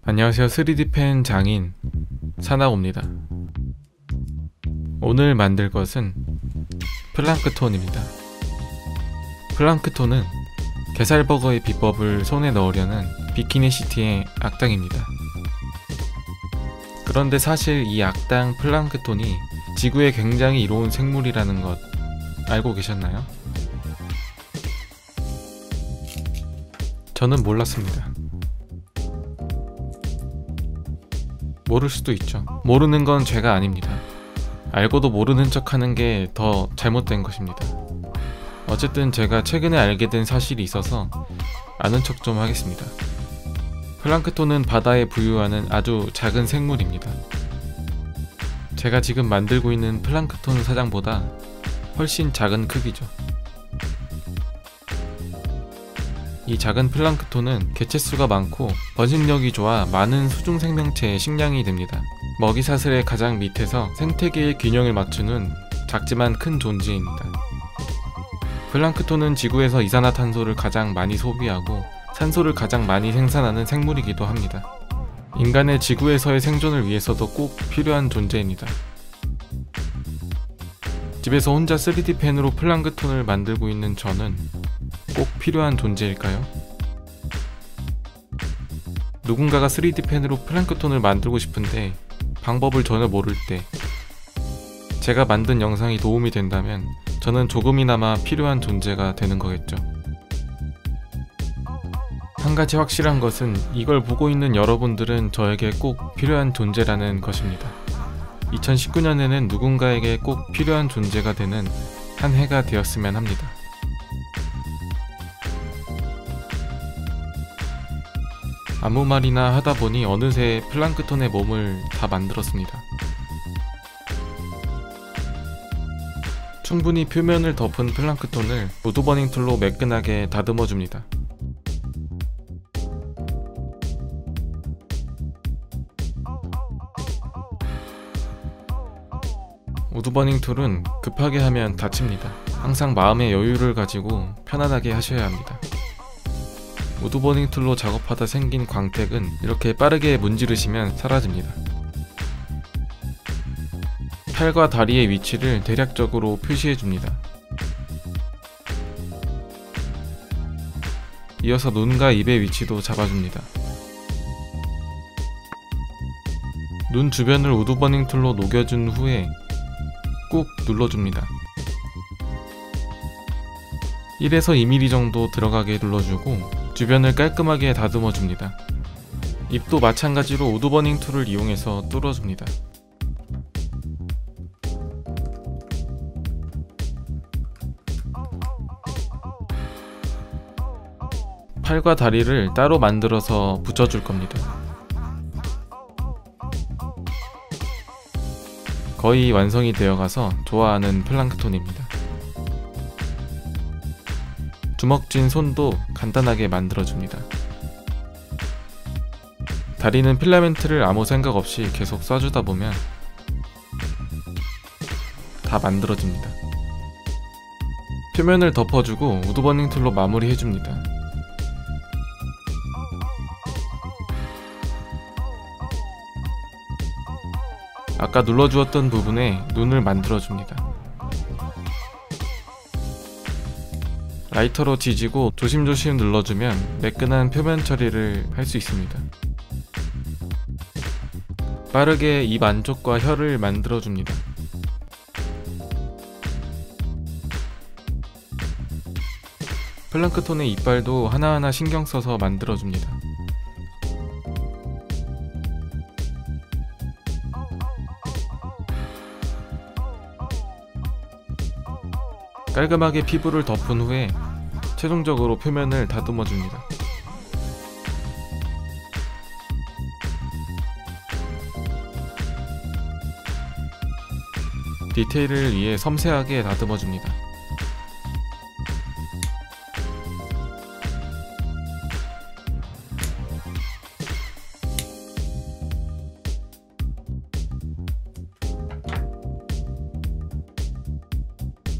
안녕하세요. 3D 펜 장인 사나고입니다. 오늘 만들 것은 플랑크톤입니다. 플랑크톤은 게살버거의 비법을 손에 넣으려는 비키니시티의 악당입니다. 그런데 사실 이 악당 플랑크톤이 지구에 굉장히 이로운 생물이라는 것 알고 계셨나요? 저는 몰랐습니다. 모를 수도 있죠. 모르는 건 죄가 아닙니다. 알고도 모르는 척 하는 게 더 잘못된 것입니다. 어쨌든 제가 최근에 알게 된 사실이 있어서 아는 척 좀 하겠습니다. 플랑크톤은 바다에 부유하는 아주 작은 생물입니다. 제가 지금 만들고 있는 플랑크톤 사장보다 훨씬 작은 크기죠. 이 작은 플랑크톤은 개체수가 많고 번식력이 좋아 많은 수중 생명체의 식량이 됩니다. 먹이사슬의 가장 밑에서 생태계의 균형을 맞추는 작지만 큰 존재입니다. 플랑크톤은 지구에서 이산화탄소를 가장 많이 소비하고 산소를 가장 많이 생산하는 생물이기도 합니다. 인간의 지구에서의 생존을 위해서도 꼭 필요한 존재입니다. 집에서 혼자 3D 펜으로 플랑크톤을 만들고 있는 저는 꼭 필요한 존재일까요? 누군가가 3D 펜으로 플랑크톤을 만들고 싶은데 방법을 전혀 모를 때 제가 만든 영상이 도움이 된다면 저는 조금이나마 필요한 존재가 되는 거겠죠. 한 가지 확실한 것은 이걸 보고 있는 여러분들은 저에게 꼭 필요한 존재라는 것입니다. 2019년에는 누군가에게 꼭 필요한 존재가 되는 한 해가 되었으면 합니다. 아무 말이나 하다 보니 어느새 플랑크톤의 몸을 다 만들었습니다. 충분히 표면을 덮은 플랑크톤을 우드버닝 툴로 매끈하게 다듬어 줍니다. 우드버닝 툴은 급하게 하면 다칩니다. 항상 마음의 여유를 가지고 편안하게 하셔야 합니다. 우드버닝 툴로 작업하다 생긴 광택은 이렇게 빠르게 문지르시면 사라집니다. 팔과 다리의 위치를 대략적으로 표시해줍니다. 이어서 눈과 입의 위치도 잡아줍니다. 눈 주변을 우드버닝 툴로 녹여준 후에 꾹 눌러줍니다. 1에서 2mm 정도 들어가게 눌러주고 주변을 깔끔하게 다듬어 줍니다. 입도 마찬가지로 우드버닝 툴을 이용해서 뚫어줍니다. 팔과 다리를 따로 만들어서 붙여줄 겁니다. 거의 완성이 되어가서 좋아하는 플랑크톤입니다. 주먹쥔 손도 간단하게 만들어줍니다. 다리는 필라멘트를 아무 생각 없이 계속 쏴주다 보면 다 만들어집니다. 표면을 덮어주고 우드버닝 툴로 마무리해줍니다. 아까 눌러주었던 부분에 눈을 만들어줍니다. 라이터로 지지고 조심조심 눌러주면 매끈한 표면 처리를 할 수 있습니다. 빠르게 입 안쪽과 혀를 만들어줍니다. 플랑크톤의 이빨도 하나하나 신경 써서 만들어줍니다. 깔끔하게 피부를 덮은 후에 최종적으로 표면을 다듬어 줍니다. 디테일을 위해 섬세하게 다듬어 줍니다.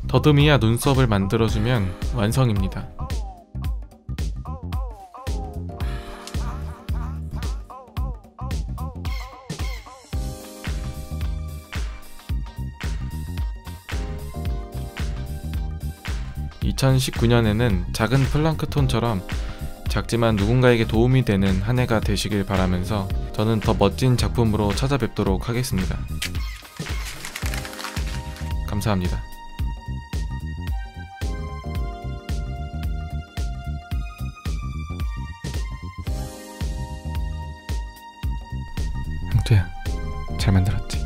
더듬이야 눈썹을 만들어주면 완성입니다. 2019년에는 작은 플랑크톤처럼 작지만 누군가에게 도움이 되는 한 해가 되시길 바라면서 저는 더 멋진 작품으로 찾아뵙도록 하겠습니다. 감사합니다. 형태야, 잘 만들었지?